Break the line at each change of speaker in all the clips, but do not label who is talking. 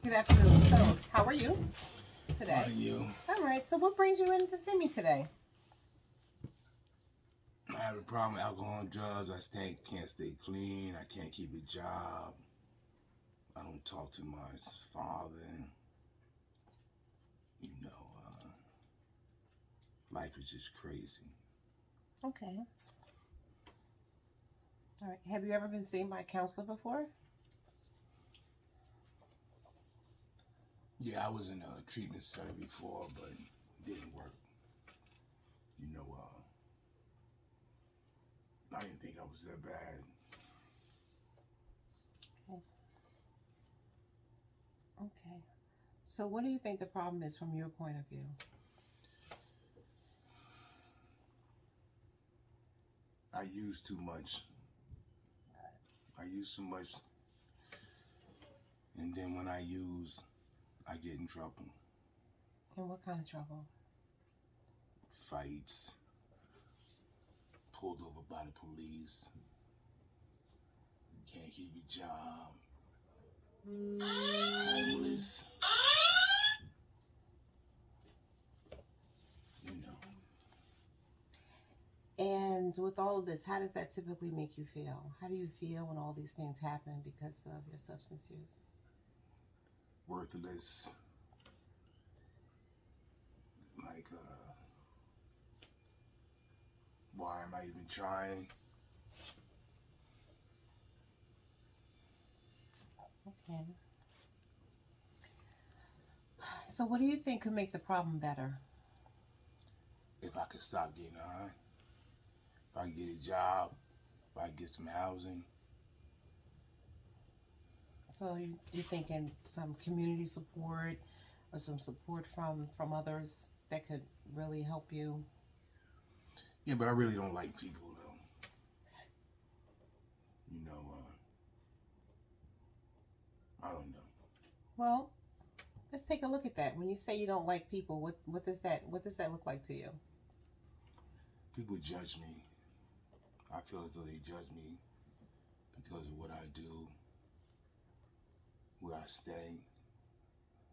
Good afternoon. So, how are you
How are
today?
you?
All right. So, what brings you in to see me today?
I have a problem with alcohol and drugs. Can't stay clean. I can't keep a job. I don't talk to my father. You know, life is just crazy.
Okay. All right. Have you ever been seen by a counselor before?
Yeah, I was in a treatment center before, but it didn't work. You know, I didn't think I was that bad.
Okay. Okay. So, what do you think the problem is from your point of view?
I use too much. I use too much, and then when I use, I get in trouble.
And what kind of trouble?
Fights, pulled over by the police, can't keep a job, homeless, you know.
And with all of this, how does that typically make you feel? How do you feel when all these things happen because of your substance use?
Worthless, like, why am I even trying?
Okay. So, what do you think could make the problem better?
If I could stop getting high, if I could get a job, if I could get some housing.
So, you're thinking some community support or some support from others that could really help you?
Yeah, but I really don't like people though. You know, I don't know.
Well, let's take a look at that. When you say you don't like people, what does that look like to you?
People judge me. I feel as though they judge me because of what I do, where I stay,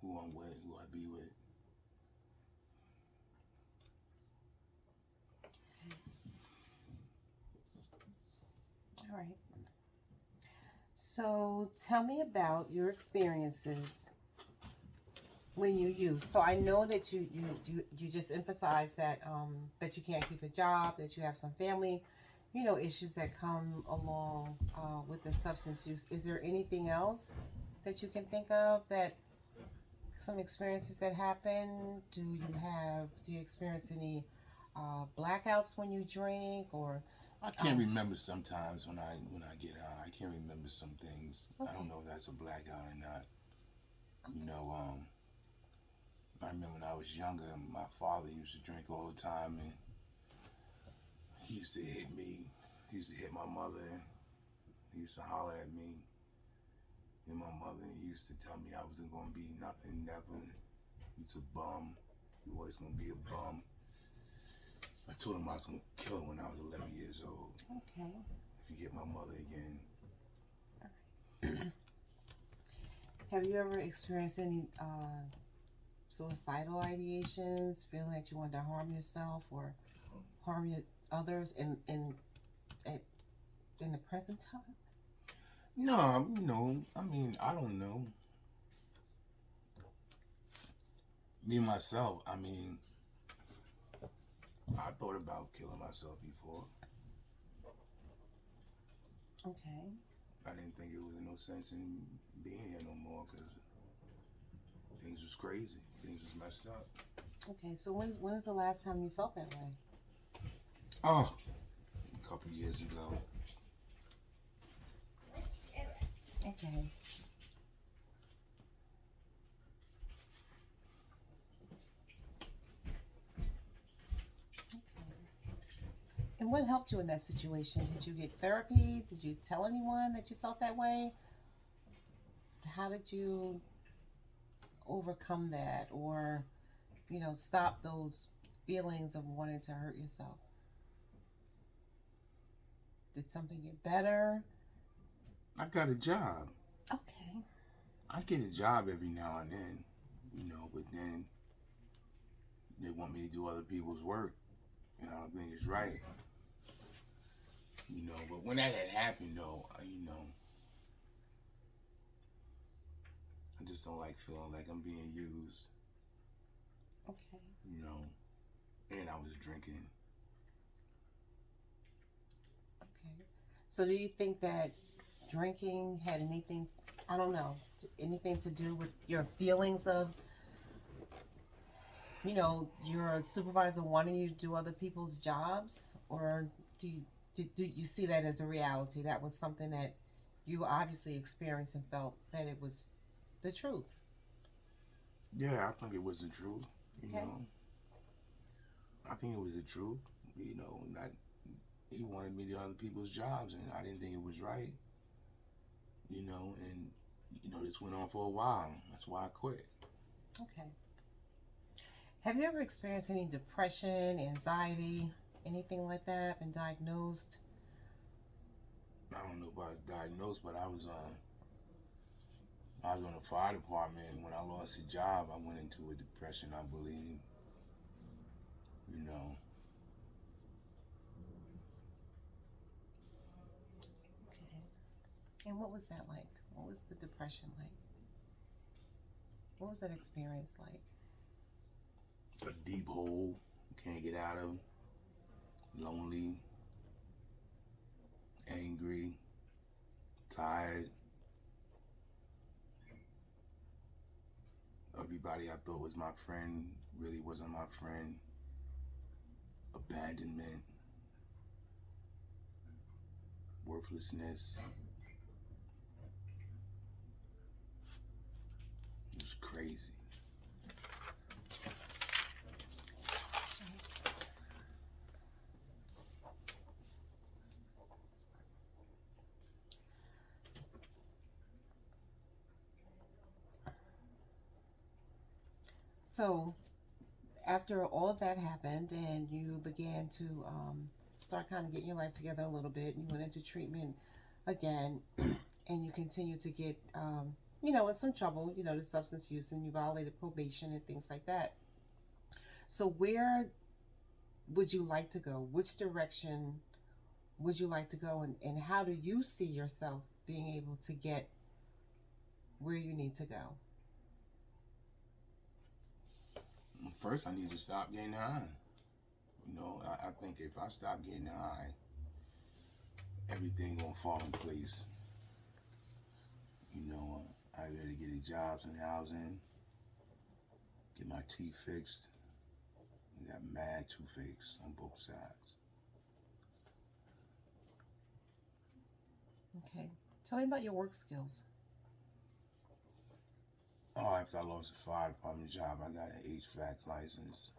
who I'm with, who I be with.
All right. So tell me about your experiences when you use. So I know that you just emphasized that you can't keep a job, that you have some family, issues that come along with the substance use. Is there anything else that you can think of that some experiences that happen? Do you experience any blackouts when you drink or
I can't
um,
remember sometimes when I get high. I can't remember some things. I don't
okay.
know if that's a blackout or not. You know, I remember when I was younger, my father used to drink all the time, and he used to hit me. He used to hit my mother. He used to holler at me. And my mother used to tell me I wasn't going to be nothing, never. You's a bum. You always going to be a bum. I told him I was going to kill him when I was 11 years old.
Okay.
If you hit my mother again.
Have you ever experienced any suicidal ideations, feeling that you wanted to harm yourself or harm others at, in the present time?
No, I mean, I don't know. Me myself, I mean, I thought about killing myself before.
Okay.
I didn't think it was no sense in being here no more because things was crazy. Things was messed up.
Okay. So when was the last time you felt that way?
Oh, a couple years ago.
Okay. Okay. And what helped you in that situation? Did you get therapy? Did you tell anyone that you felt that way? How did you overcome that or, stop those feelings of wanting to hurt yourself? Did something get better?
I got a job.
Okay.
I get a job every now and then, but then they want me to do other people's work, and I don't think it's right. But when that had happened, though, I just don't like feeling like I'm being used,
Okay.
and I was drinking.
Okay. So do you think that drinking had anything, I don't know, anything to do with your feelings of, your supervisor wanting you to do other people's jobs? Or do you see that as a reality? That was something that you obviously experienced and felt that it was the truth.
Yeah, I think it was the truth.
Okay.
I think it was the truth. Not he wanted me to do other people's jobs, and I didn't think it was right. And this went on for a while. That's why I quit.
Okay. Have you ever experienced any depression, anxiety, anything like that? Been diagnosed?
I don't know if I was diagnosed, but I was on the fire department. When I lost a job, I went into a depression, I believe. You know,
Okay. And what was that like? What was the depression like? What was that experience like?
a deep hole you can't get out of, lonely, angry, tired. Everybody I thought was my friend really wasn't my friend. Abandonment, worthlessness. It was crazy.
So, after all of that happened and you began to start kind of getting your life together a little bit, and you went into treatment again, and you continued to get, in some trouble, the substance use, and you violated probation and things like that. So, where would you like to go? Which direction would you like to go? And how do you see yourself being able to get where you need to go?
First, I need to stop getting high. I think if I stop getting high, everything gonna fall in place. I gotta get a jobs and housing, get my teeth fixed. I got mad toothaches on both sides.
Okay. Tell me about your work skills.
Oh, after I lost the fire department job, I got an HVAC license.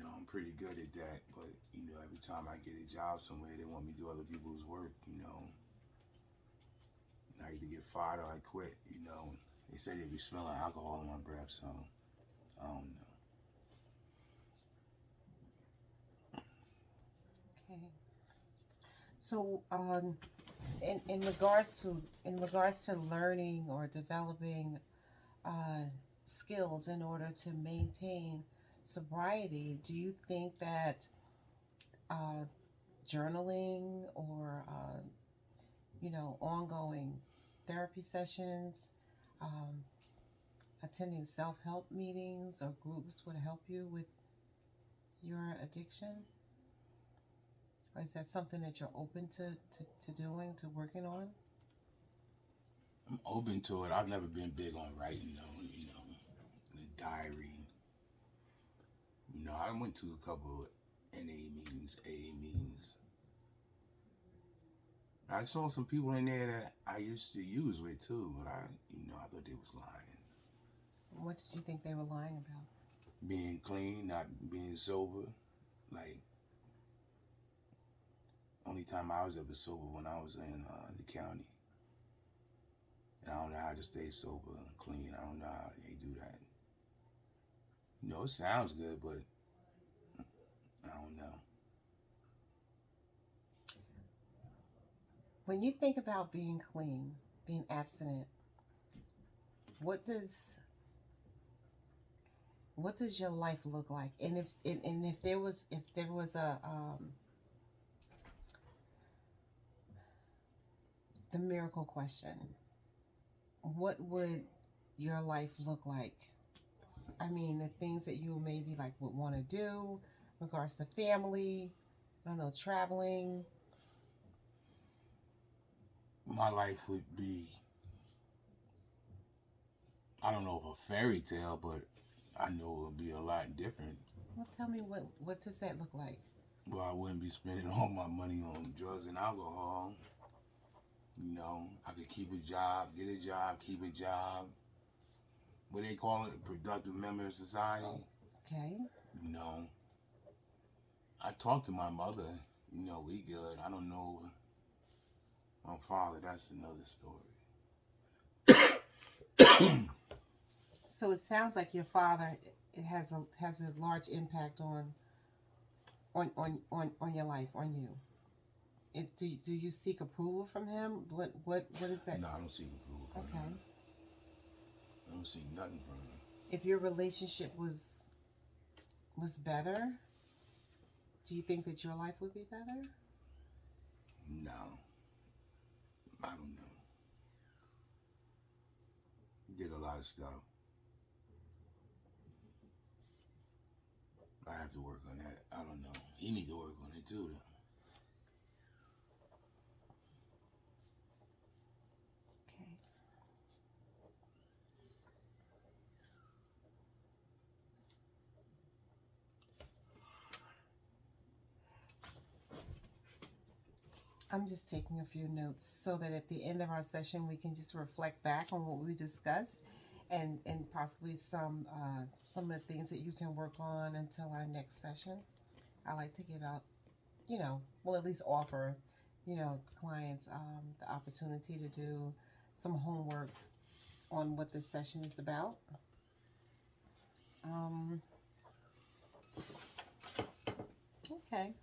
I'm pretty good at that, but every time I get a job somewhere, they want me to do other people's work. I either get fired or I quit. They say they be smelling alcohol in my breath, so I don't know.
Okay. So, in regards to learning or developing uh, skills in order to maintain sobriety, do you think that uh, journaling or ongoing therapy sessions, um, attending self-help meetings or groups would help you with your addiction? Or is that something that you're open to doing, to working on?
I'm open to it. I've never been big on writing though. The diary. I went to a couple of NA meetings, AA meetings. I saw some people in there that I used to use with too, but I thought they was lying.
What did you think they were lying about?
Being clean, not being sober. Like, only time I was ever sober when I was in the county. And I don't know how to stay sober and clean. I don't know how they do that. It sounds good, but I don't know.
When you think about being clean, being abstinent, what does your life look like? And if there was a the miracle question, what would your life look like? I mean, the things that you maybe like would want to do, in regards to family, I don't know, traveling.
My life would be, I don't know if a fairy tale, but I know it would be a lot different.
Well, tell me what does that look like?
Well, I wouldn't be spending all my money on drugs and alcohol. You know, I could keep a job, get a job, keep a job. What they call it, a productive member of society.
Okay.
You know, I talked to my mother. You know, we good. I don't know my father. That's another story.
So it sounds like your father has a large impact on your life, on you. Do you seek approval from him? What is that?
No, I don't seek approval from
Okay.
him. I don't see nothing from him.
If your relationship was better, do you think that your life would be better?
No, I don't know. He did a lot of stuff. I have to work on that. I don't know. He need to work on it too, though.
Okay. I'm just taking a few notes so that at the end of our session we can just reflect back on what we discussed, and possibly some of the things that you can work on until our next session. I like to give out, well, at least offer, clients the opportunity to do some homework on what this session is about. Okay.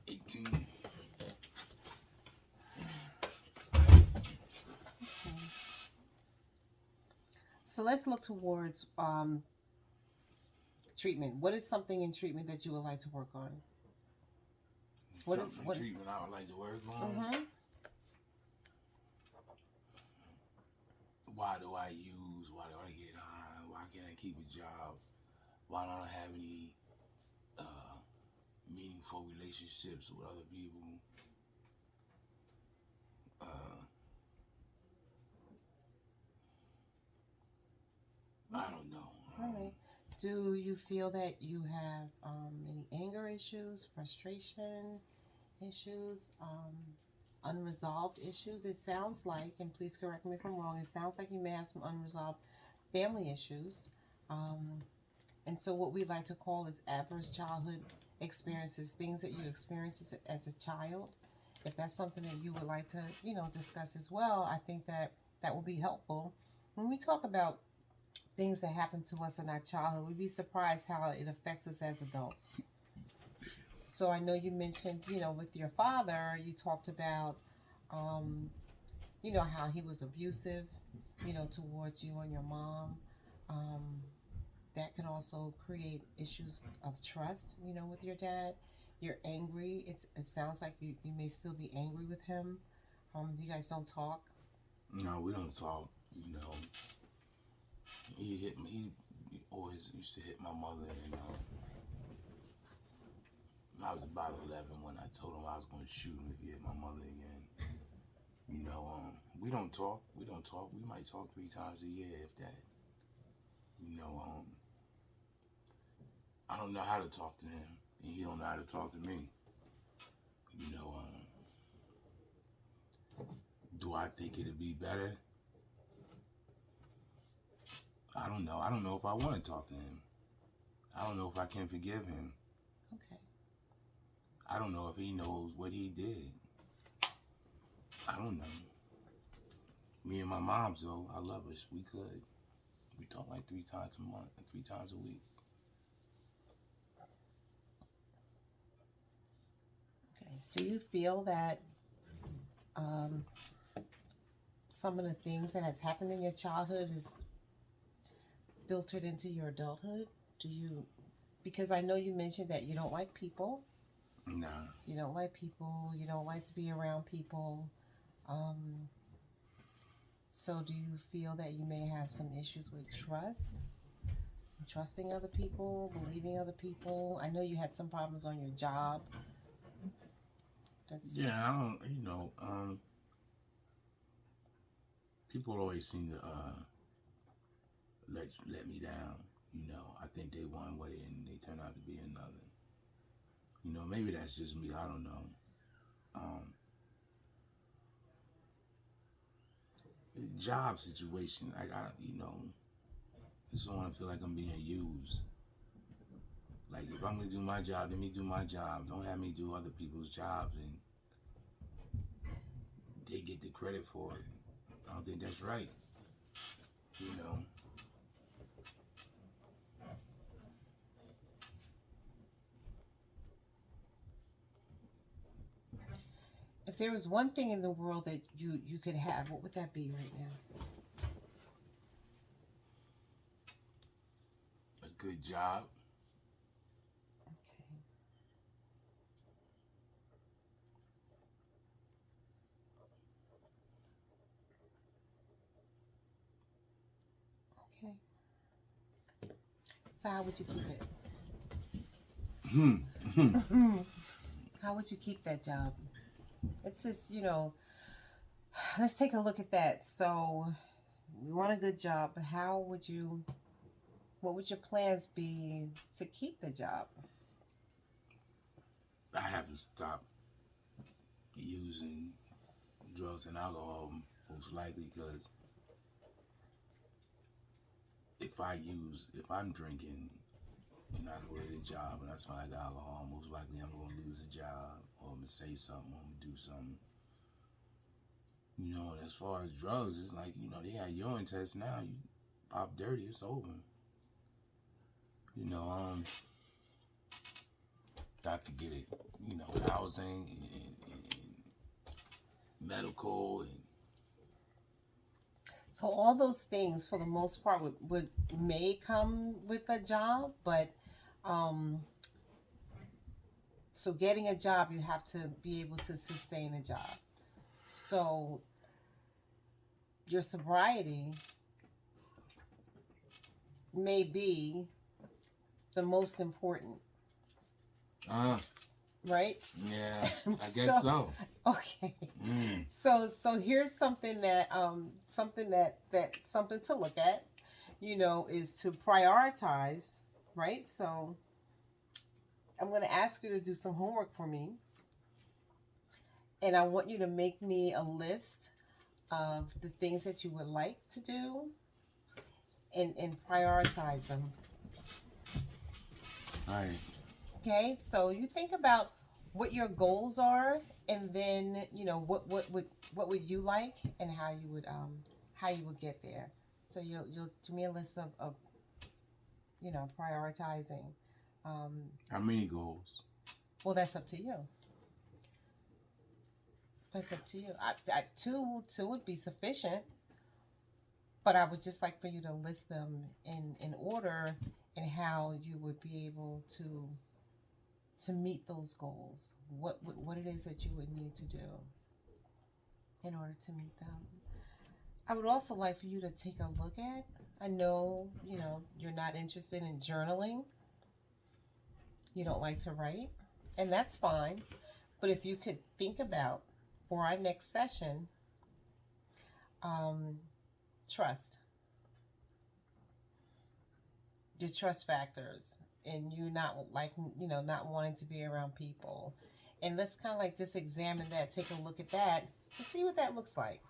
18.
So let's look towards treatment. What is something in treatment that you would like to work on?
What treatment I would like to work on?
Mm-hmm.
Why do I use? Why do I get high? Why can't I keep a job? Why don't I have any meaningful relationships with other people? I don't know.
All right. Do you feel that you have any anger issues, frustration issues, unresolved issues? It sounds like, and please correct me if I'm wrong, it sounds like you may have some unresolved family issues. And so what we like to call is adverse childhood experiences, things that you experienced as a child. If that's something that you would like to, discuss as well, I think that will be helpful. When we talk about things that happen to us in our childhood, we'd be surprised how it affects us as adults. So I know you mentioned, with your father, you talked about, how he was abusive, towards you and your mom. That can also create issues of trust, with your dad. You're angry. It sounds like you may still be angry with him. You guys don't talk.
No, we don't talk. He hit me. He always used to hit my mother. I was about 11 when I told him I was going to shoot him if he hit my mother again. We don't talk. We might talk 3 times a year, if that. I don't know how to talk to him, and he don't know how to talk to me. Do I think it'd be better? I don't know. I don't know if I want to talk to him. I don't know if I can forgive him.
Okay.
I don't know if he knows what he did. I don't know. Me and my mom, though, I love us. We could. We talk like 3 times a month, 3 times a week.
Okay. Do you feel that um, some of the things that has happened in your childhood is filtered into your adulthood? Do you, because I know you mentioned that you don't like people.
Nah.
You don't like people. You don't like to be around people. Um, so do you feel that you may have some issues with trust? Trusting other people, believing other people? I know you had some problems on your job. That's
Yeah, I don't. People always seem to let me down. I think they one way and they turn out to be another. Maybe that's just me. I don't know. Um, Job situation. I just don't want to feel like I'm being used. Like if I'm gonna do my job, let me do my job. Don't have me do other people's jobs and they get the credit for it. I don't think that's right. You know.
if there was one thing in the world that you could have, what would that be right now?
A good job.
Okay. Okay. So how would you keep it? How would you keep that job? It's just, let's take a look at that. So you want a good job, but what would your plans be to keep the job?
I have to stop using drugs and alcohol most likely because if I'm drinking and I go to the job and I smell like alcohol, most likely I'm going to lose a job or I'm going to say something or I'm going to do something. And as far as drugs, it's like, they have urine tests now. You pop dirty, it's over. Got to get it, housing and medical and
So all those things, for the most part, would may come with a job, but um, so getting a job, you have to be able to sustain a job. So your sobriety may be the most important, right?
yeah, I guess so.
Okay.
Mm.
So here's something something to look at, is to prioritize, right? So I'm going to ask you to do some homework for me, and I want you to make me a list of the things that you would like to do and prioritize them.
All right.
Okay? So you think about what your goals are, and then, what would you like and how you would get there. So you'll do me a list of prioritizing.
How many goals?
Well, that's up to you. That's up to you. Two would be sufficient, but I would just like for you to list them in order and how you would be able to meet those goals. What it is that you would need to do in order to meet them. I would also like for you to take a look at. I know, you're not interested in journaling. You don't like to write, and that's fine. But if you could think about, for our next session, um, trust, your trust factors, and you not like, not wanting to be around people. And let's kind of like just examine that, take a look at that to see what that looks like,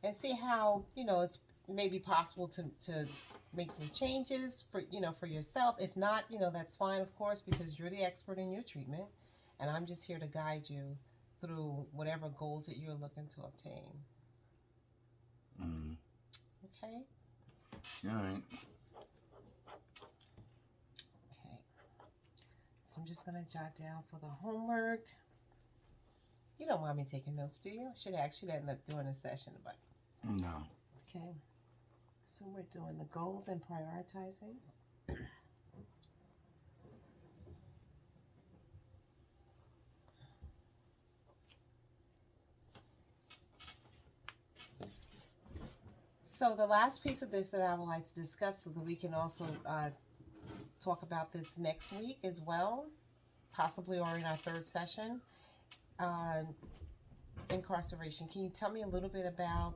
and see how, it's maybe possible to make some changes for yourself. If not, that's fine, of course, because you're the expert in your treatment, and I'm just here to guide you through whatever goals that you're looking to obtain.
Mm.
Okay?
All right.
Okay. So I'm just going to jot down for the homework. You don't mind me taking notes, do you? I should ask you that during the session, but
No.
okay. So we're doing the goals and prioritizing. So the last piece of this that I would like to discuss, so that we can also talk about this next week as well, possibly or in our third session, uh, incarceration. Can you tell me a little bit about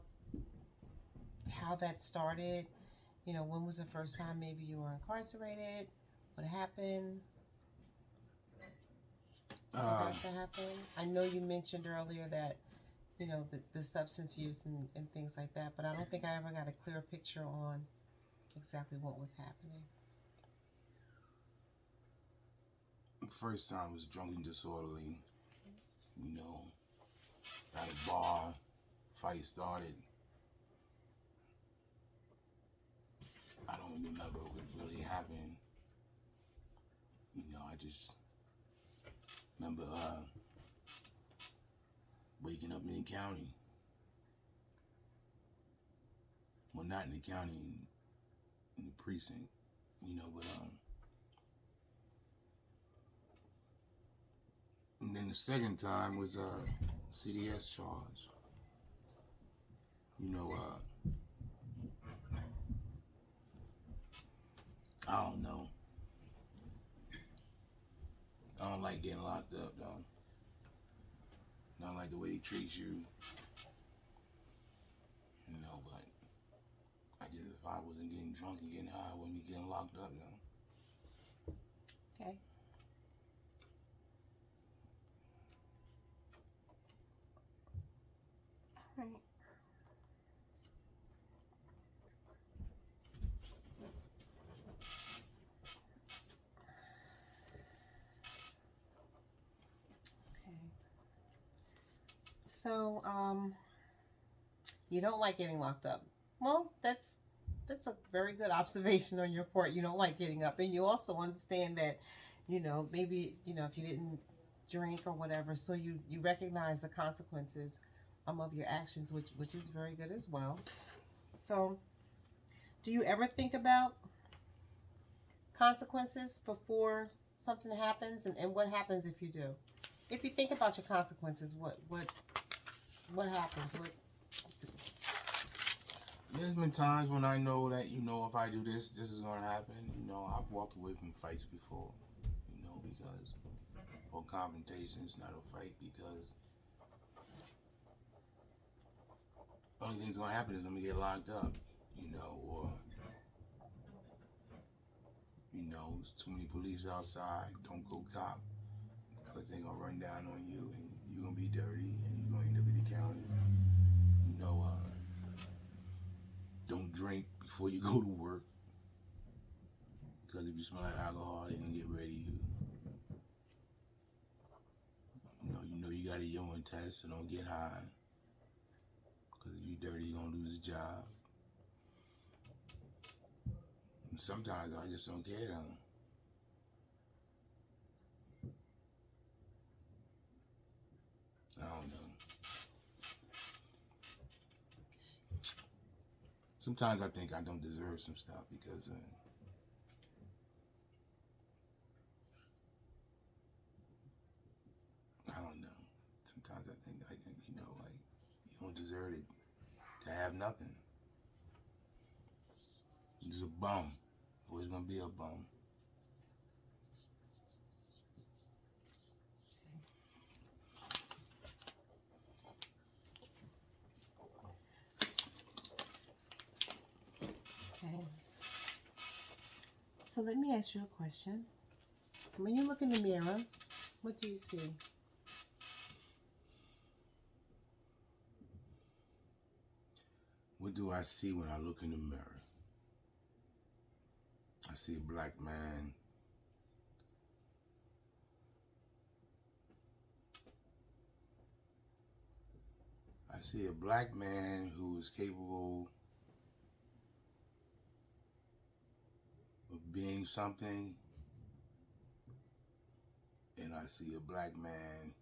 how that started? You know, when was the first time maybe you were incarcerated? What happened? What got to happen? I know you mentioned earlier that, you know, the substance use and things like that, but I don't think I ever got a clear picture on exactly what was happening.
First time was drunk and disorderly. You know, at a bar, fight started. I don't remember what really happened. You know, I just remember waking up in the county. Well, not in the county, in the precinct. You know, but and then the second time was a CDS charge. You know, I don't know. I don't like getting locked up though. I don't like the way they treat you. You know, but I guess if I wasn't getting drunk and getting high, I wouldn't be getting locked up though.
Okay. All right. Okay. So, you don't like getting locked up. Well, that's a very good observation on your part. You don't like getting up, and you also understand that, you know, maybe you know if you didn't drink or whatever, so you recognize the consequences of your actions, which is very good as well. So, do you ever think about consequences before something happens, and what happens if you do? If you think about your consequences, what happens? What
There's been times when I know that, you know, if I do this, this is going to happen. You know, I've walked away from fights before, you know, because, or confrontations, not a fight, because the only thing's going to happen is I'm going to get locked up, you know, or, you know, there's too many police outside, don't go cop, because they're going to run down on you, and you're going to be dirty, and you're going to end up in the county. You know, don't drink before you go to work, because if you smell like alcohol, they can get rid of you. You know you got a urine test, so don't get high, because if you're dirty, you're going to lose a job. And sometimes I just don't care though. I don't know. Sometimes I think I don't deserve some stuff because I don't know. Sometimes I think like, you know, like you don't deserve it to have nothing. You're just a bum. Always gonna be a bum.
okay? So let me ask you a question. When you look in the mirror, what do you see?
What do I see when I look in the mirror? I see a black man. I see a black man who is capable of being something, and I see a black man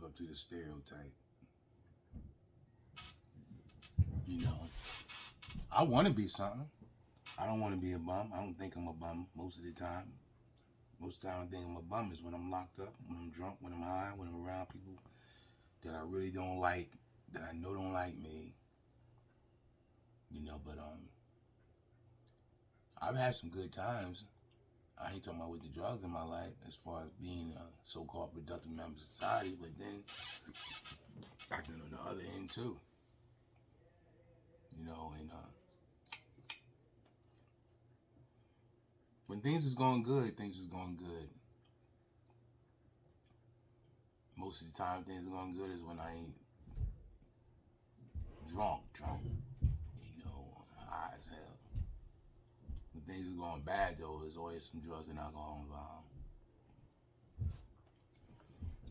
up to the stereotype. You know, I want to be something. I don't want to be a bum. I don't think I'm a bum most of the time. Most of the time I think I'm a bum is when I'm locked up, when I'm drunk, when I'm high, when I'm around people that I really don't like, that I know don't like me. You know, but I've had some good times. I ain't talking about with the drugs in my life as far as being a so-called productive member of society, but then I've been on the other end too. You know, and when things is going good, things is going good. Most of the time things are going good is when I ain't drunk, you know, high as hell. When things are going bad though, there's always some drugs and alcohol involved.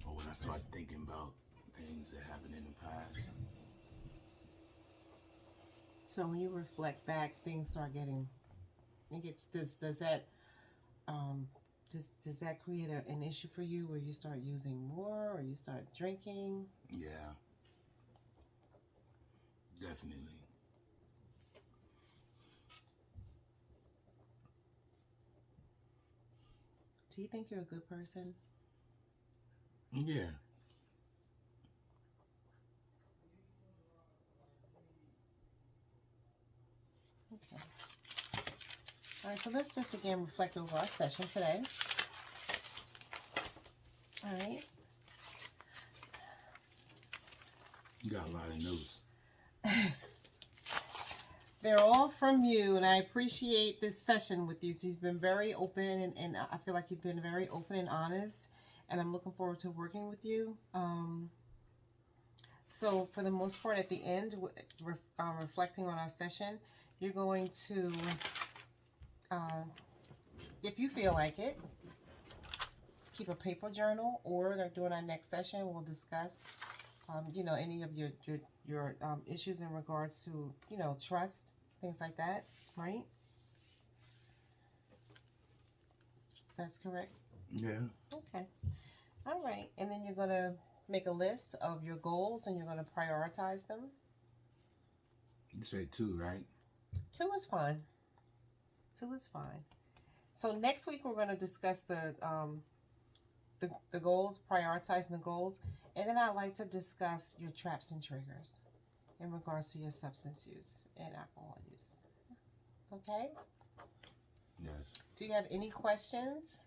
Or when I start thinking about things that happened in the past.
So when you reflect back, things start getting. It gets. Does that does that create an issue for you where you start using more or you start drinking?
Yeah, definitely.
Do you think you're a good person?
Yeah.
Okay. All right, so let's just again reflect over our session today. All right.
You got a lot of notes.
They're all from you, and I appreciate this session with you. So you've been very open, and I feel like you've been very open and honest, and I'm looking forward to working with you. So for the most part, at the end, reflecting on our session, you're going to, if you feel like it, keep a paper journal, or during our next session, we'll discuss, you know, any of your issues in regards to, you know, trust, things like that, right? That's correct?
Yeah.
Okay. All right. And then you're going to make a list of your goals and you're going to prioritize them.
You say 2, right?
2 is fine. 2 is fine. So next week we're going to discuss the goals, prioritizing the goals, and then I'd like to discuss your traps and triggers in regards to your substance use and alcohol use. Okay?
Yes.
Do you have any questions?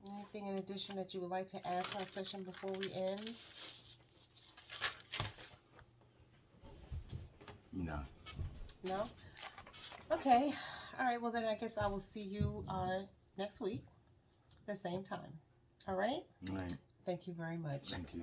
Anything in addition that you would like to add to our session before we end?
No.
No? Okay. All right. Well, then I guess I will see you next week, the same time. All right?
All right.
Thank you very much.
Thank you.